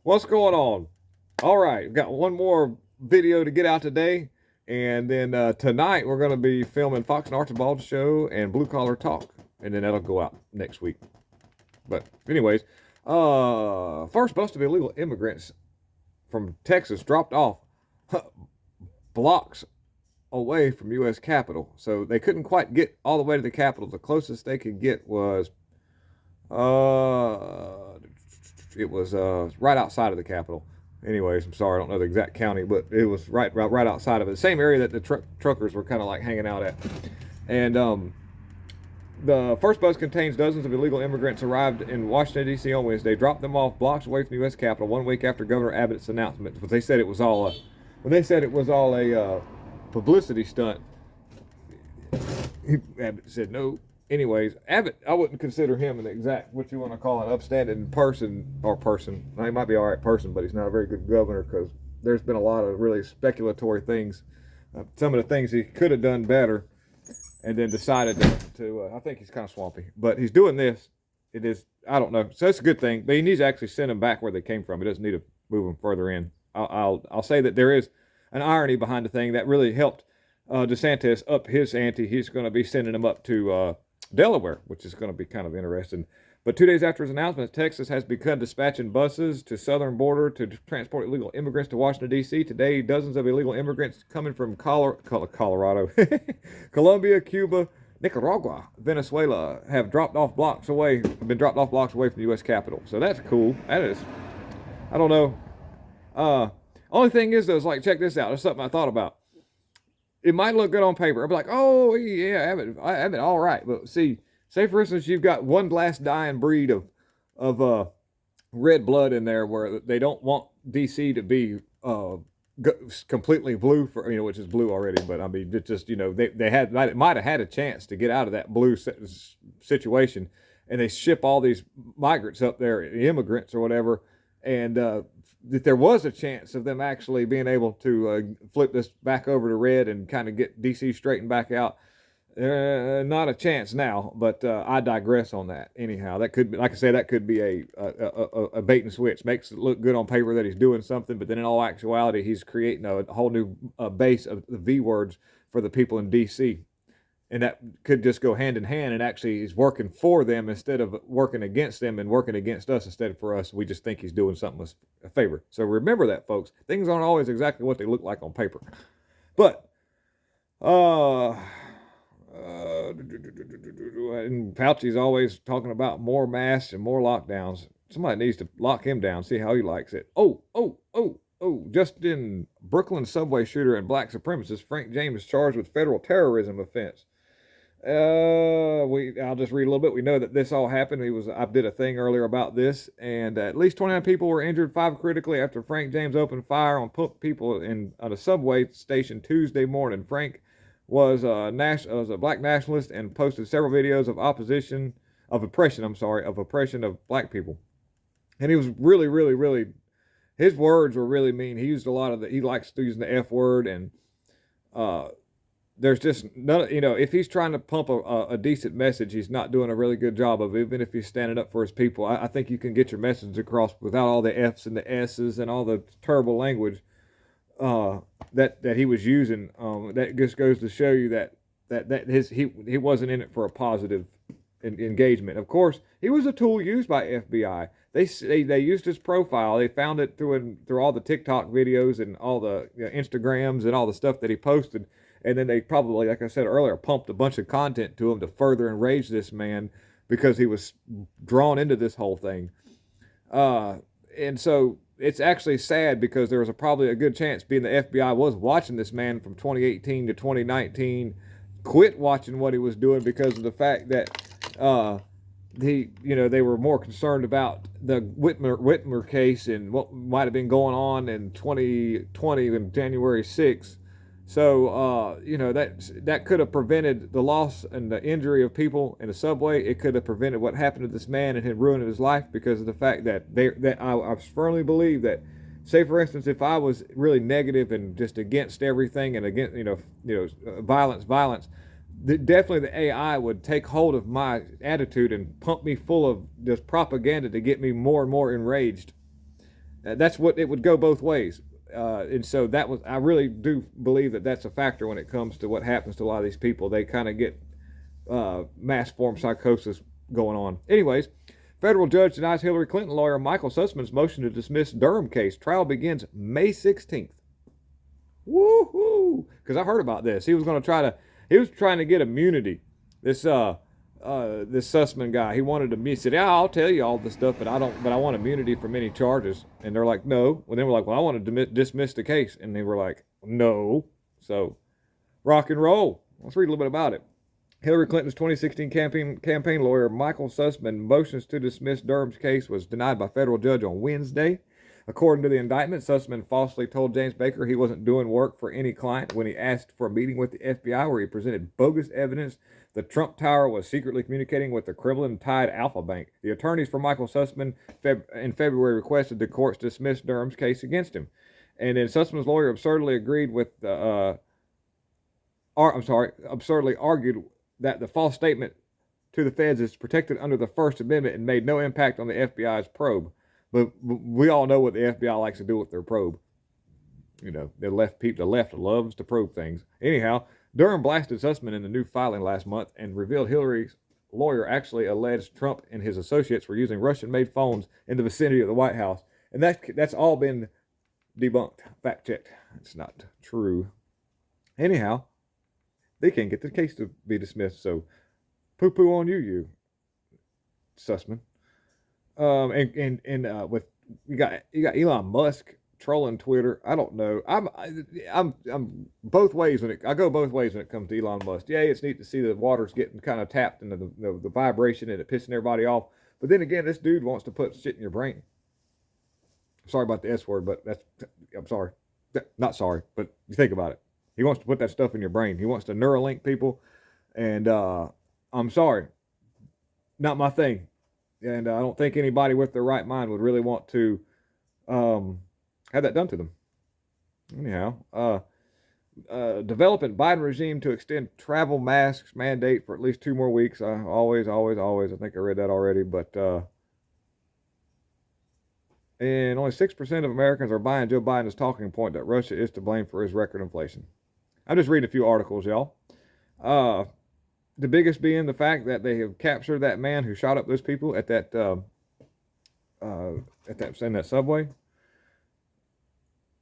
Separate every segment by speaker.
Speaker 1: What's going on? All right, we've got one more video to get out today, and then tonight we're going to be filming Fox and Archibald's show and Blue Collar Talk, and then that'll go out next week. But anyways, first bust of illegal immigrants from Texas dropped off blocks away from U.S. Capitol, so they couldn't quite get all the way to the Capitol. The closest they could get was right outside of the Capitol. Anyways, I'm sorry, I don't know the exact county, but it was right outside of it. The same area that the truckers were kind of like hanging out at. And the first bus contains dozens of illegal immigrants arrived in Washington, D.C. on Wednesday, dropped them off blocks away from the U.S. Capitol 1 week after Governor Abbott's announcement. But they said it was all a publicity stunt. Abbott said no. Anyways, Abbott, I wouldn't consider him an exact, what you want to call an upstanding person. Now, he might be all right person, but he's not a very good governor because there's been a lot of really speculatory things. Some of the things he could have done better and then decided to I think he's kind of swampy. But he's doing this. It is, I don't know. So that's a good thing. But he needs to actually send them back where they came from. He doesn't need to move them further in. I'll say that there is an irony behind the thing that really helped DeSantis up his ante. He's going to be sending them up to Delaware, which is going to be kind of interesting. But 2 days after his announcement, Texas has begun dispatching buses to southern border to transport illegal immigrants to Washington, D.C. Today, dozens of illegal immigrants coming from Colorado, Colombia, Cuba, Nicaragua, Venezuela have been dropped off blocks away from the U.S. Capitol. So that's cool. That is, I don't know. Only thing is, though, is like, check this out. There's something I thought about. It might look good on paper. I'll be like, oh, yeah, Abbott, all right. But see, say, for instance, you've got one last dying breed of red blood in there where they don't want D.C. to be completely blue, which is blue already. But, I mean, it's just, they might have had a chance to get out of that blue situation. And they ship all these migrants up there, immigrants or whatever, and that there was a chance of them actually being able to flip this back over to red and kind of get DC straightened back out. Not a chance now, but I digress on that. Anyhow, that could be, like I said, that could be a bait and switch. Makes it look good on paper that he's doing something, but then in all actuality, he's creating a whole new base of the V words for the people in DC. And that could just go hand in hand, and actually he's working for them instead of working against them and working against us instead of for us. We just think he's doing something as a favor. So remember that, folks. Things aren't always exactly what they look like on paper. But, and Fauci's always talking about more masks and more lockdowns. Somebody needs to lock him down, see how he likes it. Oh, just in Brooklyn subway shooter and black supremacist Frank James charged with federal terrorism offense. I'll just read a little bit. We know that this all happened. I did a thing earlier about this, and at least 29 people were injured, 5 critically, after Frank James opened fire on people on a subway station Tuesday morning. Frank was a black nationalist and posted several videos of oppression of black people. And he was really, really, really, his words were really mean. He used he likes using the F word, and there's just none, if he's trying to pump a decent message, he's not doing a really good job of it, even if he's standing up for his people. I think you can get your message across without all the F's and the S's and all the terrible language that he was using. That just goes to show you that he wasn't in it for a positive engagement. Of course, he was a tool used by FBI. They used his profile. They found it through all the TikTok videos and all the Instagrams and all the stuff that he posted. And then they probably, like I said earlier, pumped a bunch of content to him to further enrage this man because he was drawn into this whole thing. And so it's actually sad because there was probably a good chance, being the FBI was watching this man from 2018 to 2019, quit watching what he was doing because of the fact that they were more concerned about the Whitmer case and what might have been going on in 2020 and January 6th. So, that could have prevented the loss and the injury of people in the subway. It could have prevented what happened to this man and had ruined his life because of the fact that I firmly believe that, say, for instance, if I was really negative and just against everything and against, violence, definitely the AI would take hold of my attitude and pump me full of this propaganda to get me more and more enraged. That's what it would go both ways. And so I really do believe that that's a factor when it comes to what happens to a lot of these people. They kind of get mass form psychosis going on. Anyways, federal judge denies Hillary Clinton lawyer Michael Sussman's motion to dismiss Durham case. Trial begins May 16th. Woohoo! Because I heard about this. He was trying to get immunity. This Sussman guy, he said, yeah, I'll tell you all this stuff, but I want immunity from any charges. And they're like, no. Well, they were like, well, I want to dismiss the case. And they were like, no. So, rock and roll. Let's read a little bit about it. Hillary Clinton's 2016 campaign lawyer Michael Sussman motions to dismiss Durham's case was denied by federal judge on Wednesday. According to the indictment, Sussman falsely told James Baker he wasn't doing work for any client when he asked for a meeting with the FBI where he presented bogus evidence the Trump Tower was secretly communicating with the Kremlin-tied Alpha Bank. The attorneys for Michael Sussman in February requested the courts dismiss Durham's case against him. And then Sussman's lawyer absurdly argued that the false statement to the feds is protected under the First Amendment and made no impact on the FBI's probe. But we all know what the FBI likes to do with their probe. You know, the left loves to probe things. Anyhow, Durham blasted Sussman in the new filing last month and revealed Hillary's lawyer actually alleged Trump and his associates were using Russian-made phones in the vicinity of the White House. And that's all been debunked, fact-checked. It's not true. Anyhow, they can't get the case to be dismissed, so poo-poo on you, Sussman. With you got Elon Musk trolling Twitter. I don't know. I'm both ways I go both ways when it comes to Elon Musk. Yeah, it's neat to see the water's getting kind of tapped into the vibration and it pissing everybody off. But then again, this dude wants to put shit in your brain. Sorry about the S word, but I'm sorry. Not sorry, but you think about it. He wants to put that stuff in your brain. He wants to Neuralink people, and I'm sorry, not my thing. And I don't think anybody with their right mind would really want to have that done to them. Anyhow, developing Biden regime to extend travel masks mandate for at least 2 more weeks. Always. I think I read that already, but and only 6% of Americans are buying Joe Biden's talking point that Russia is to blame for his record inflation. I'm just reading a few articles, y'all. The biggest being the fact that they have captured that man who shot up those people in that subway.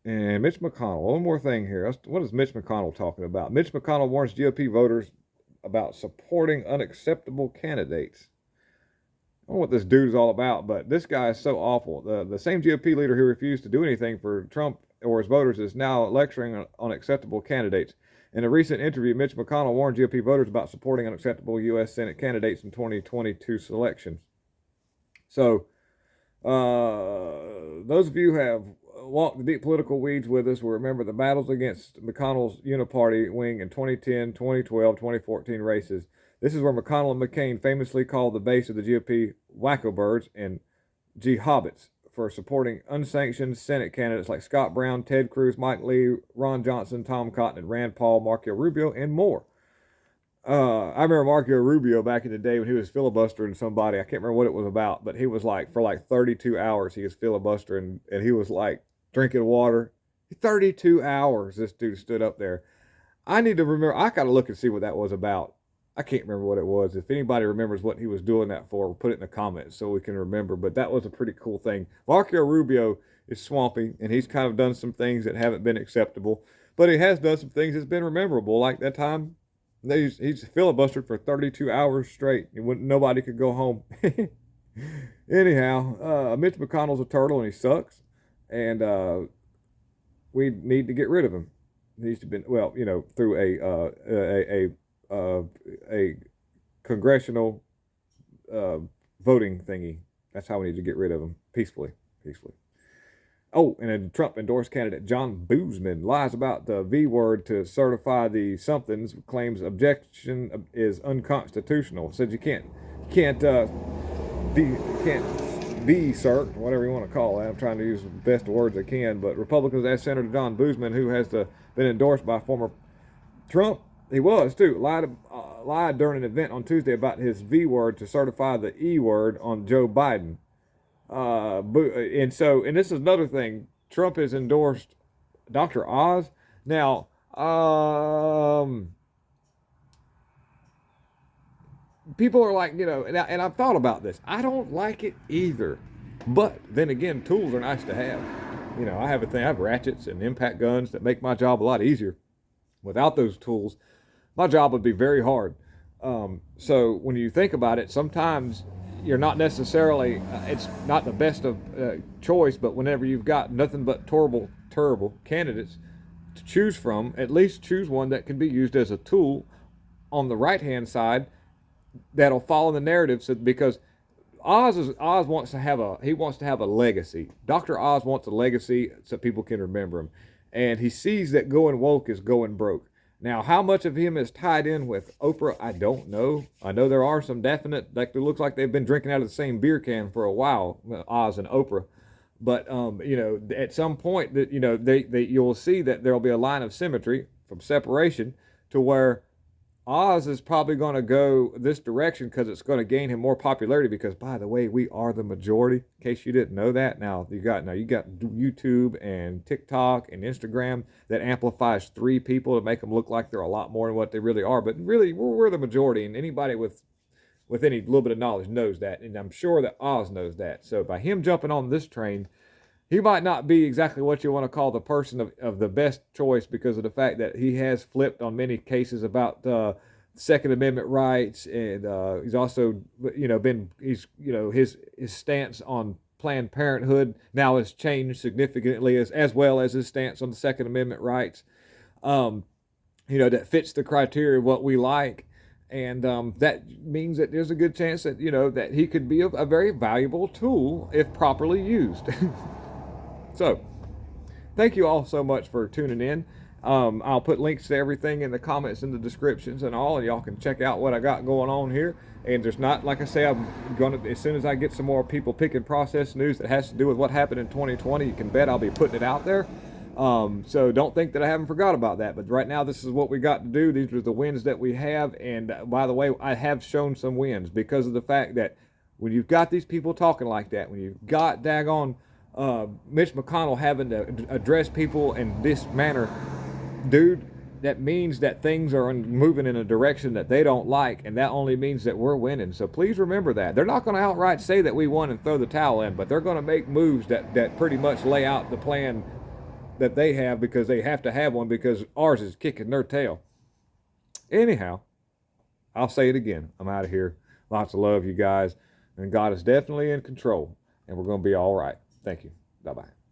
Speaker 1: And Mitch McConnell. One more thing here. What is Mitch McConnell talking about? Mitch McConnell warns GOP voters about supporting unacceptable candidates. I don't know what this dude is all about, but this guy is so awful. The same GOP leader who refused to do anything for Trump or his voters is now lecturing on unacceptable candidates. In a recent interview, Mitch McConnell warned GOP voters about supporting unacceptable U.S. Senate candidates in 2022 selections. So, those of you who have walked the deep political weeds with us will remember the battles against McConnell's uniparty wing in 2010, 2012, 2014 races. This is where McConnell and McCain famously called the base of the GOP wacko birds and Hobbits for supporting unsanctioned Senate candidates like Scott Brown, Ted Cruz, Mike Lee, Ron Johnson, Tom Cotton, and Rand Paul, Marco Rubio, and more. I remember Marco Rubio back in the day when he was filibustering somebody. I can't remember what it was about, but he was for 32 hours he was filibustering, and he was drinking water. 32 hours this dude stood up there. I need to remember. I got to look and see what that was about. I can't remember what it was. If anybody remembers what he was doing that for, put it in the comments so we can remember. But that was a pretty cool thing. Marco Rubio is swampy, and he's kind of done some things that haven't been acceptable. But he has done some things that's been memorable, like that time he's filibustered for 32 hours straight. Nobody could go home. Anyhow, Mitch McConnell's a turtle, and he sucks. And we need to get rid of him. He's been, through a congressional voting thingy. That's how we need to get rid of him peacefully. Oh, and a Trump-endorsed candidate, John Boozman, lies about the V word to certify the somethings, claims objection is unconstitutional. Said you can't de-cert, whatever you want to call it. I'm trying to use the best words I can, but Republicans asked Senator John Boozman, who has been endorsed by former Trump, he was too, lied during an event on Tuesday about his V word to certify the E word on Joe Biden. And this is another thing. Trump has endorsed Dr. Oz. Now, people are like, and I've thought about this. I don't like it either. But then again, tools are nice to have. I have a thing. I have ratchets and impact guns that make my job a lot easier. Without those tools, my job would be very hard. So when you think about it, sometimes you're not necessarily, it's not the best of choice, but whenever you've got nothing but terrible candidates to choose from, at least choose one that can be used as a tool on the right hand side that'll follow the narrative. So because Oz wants to have a legacy. Dr. Oz wants a legacy so people can remember him, and he sees that going woke is going broke. Now, how much of him is tied in with Oprah, I don't know. I know there are some definite, like it looks like they've been drinking out of the same beer can for a while, Oz and Oprah. But at some point that you'll see that there'll be a line of symmetry from separation to where Oz is probably going to go this direction because it's going to gain him more popularity. Because, by the way, we are the majority. In case you didn't know that, now you got YouTube and TikTok and Instagram that amplifies 3 people to make them look like they're a lot more than what they really are. But really, we're the majority, and anybody with any little bit of knowledge knows that, and I'm sure that Oz knows that. So by him jumping on this train, he might not be exactly what you want to call the person of the best choice because of the fact that he has flipped on many cases about Second Amendment rights, and he's also his stance on Planned Parenthood now has changed significantly as well as his stance on the Second Amendment rights. That fits the criteria of what we like. And that means that there's a good chance that that he could be a very valuable tool if properly used. So, thank you all so much for tuning in. I'll put links to everything in the comments and the descriptions and all, and y'all can check out what I got going on here. And there's not, like I say, I'm going to, as soon as I get some more people picking process news that has to do with what happened in 2020, you can bet I'll be putting it out there. So don't think that I haven't forgot about that. But right now, this is what we got to do. These are the wins that we have. And by the way, I have shown some wins because of the fact that when you've got these people talking like that, when you've got daggone Mitch McConnell having to address people in this manner, dude, that means that things are moving in a direction that they don't like, and that only means that we're winning. So please remember that. They're not going to outright say that we won and throw the towel in, but they're going to make moves that pretty much lay out the plan that they have because they have to have one because ours is kicking their tail. Anyhow, I'll say it again. I'm out of here. Lots of love, you guys. And God is definitely in control, and we're going to be all right. Thank you. Bye-bye.